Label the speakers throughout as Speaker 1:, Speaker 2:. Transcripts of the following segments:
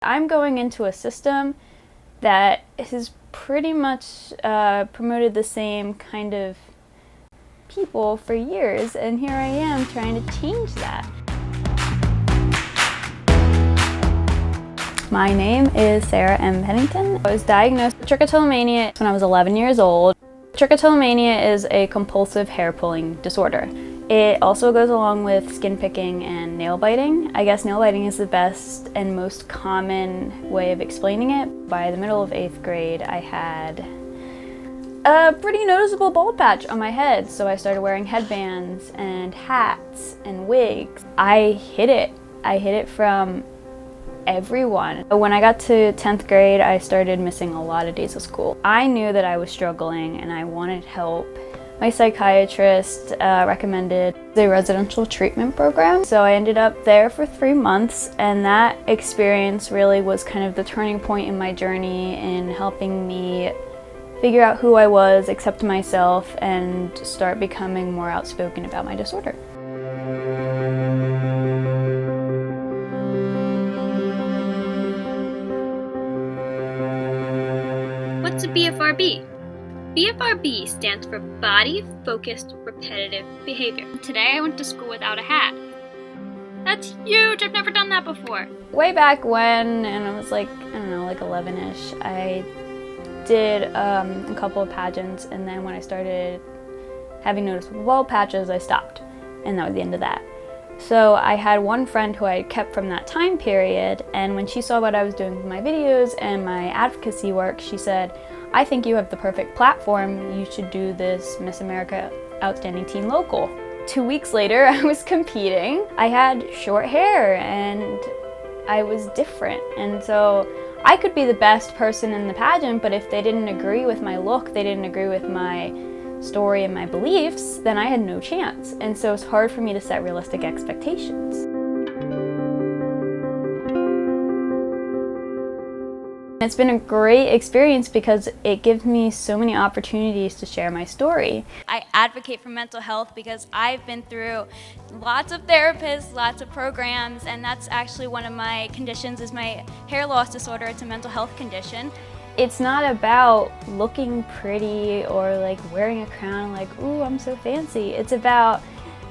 Speaker 1: I'm going into a system that has pretty much promoted the same kind of people for years, and here I am trying to change that. My name is Sarah M. Pennington. I was diagnosed with trichotillomania when I was 11 years old. Trichotillomania is a compulsive hair pulling disorder. It also goes along with skin picking and nail biting. I guess nail biting is the best and most common way of explaining it. By the middle of 8th grade, I had a pretty noticeable bald patch on my head, so I started wearing headbands and hats and wigs. I hid it from everyone. When I got to 10th grade, I started missing a lot of days of school. I knew that I was struggling and I wanted help. My psychiatrist recommended a residential treatment program, so I ended up there for 3 months, and that experience really was kind of the turning point in my journey in helping me figure out who I was, accept myself, and start becoming more outspoken about my disorder.
Speaker 2: What's a BFRB? BFRB stands for Body Focused Repetitive Behavior. Today I went to school without a hat. That's huge! I've never done that before.
Speaker 1: Way back when, and I was like, I don't know, like 11-ish, I did a couple of pageants, and then when I started having noticeable bald patches, I stopped, and that was the end of that. So I had one friend who I had kept from that time period, and when she saw what I was doing with my videos and my advocacy work, she said, "I think you have the perfect platform. You should do this Miss America Outstanding Teen Local." 2 weeks later, I was competing. I had short hair and I was different, and so I could be the best person in the pageant, but if they didn't agree with my look, they didn't agree with my story and my beliefs, then I had no chance. And so it's hard for me to set realistic expectations. It's been a great experience because it gives me so many opportunities to share my story. I advocate for mental health because I've been through lots of therapists, lots of programs, and that's actually one of my conditions is my hair loss disorder. It's a mental health condition. It's not about looking pretty or like wearing a crown like, ooh, I'm so fancy. It's about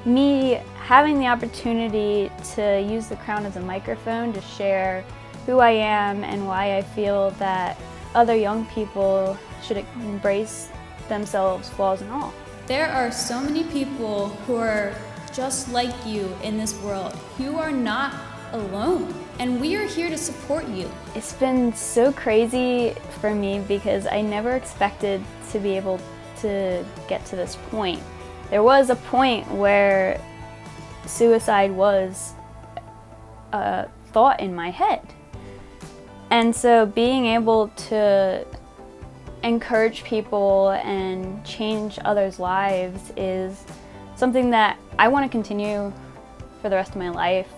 Speaker 1: me having the opportunity to use the crown as a microphone to share who I am and why I feel that other young people should embrace themselves, flaws and all.
Speaker 3: There are so many people who are just like you in this world. You are not alone, and we are here to support you.
Speaker 1: It's been so crazy for me because I never expected to be able to get to this point. There was a point where suicide was a thought in my head. And so being able to encourage people and change others' lives is something that I want to continue for the rest of my life.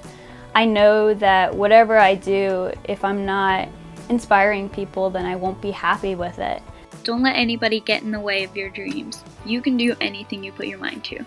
Speaker 1: I know that whatever I do, if I'm not inspiring people, then I won't be happy with it.
Speaker 2: Don't let anybody get in the way of your dreams. You can do anything you put your mind to.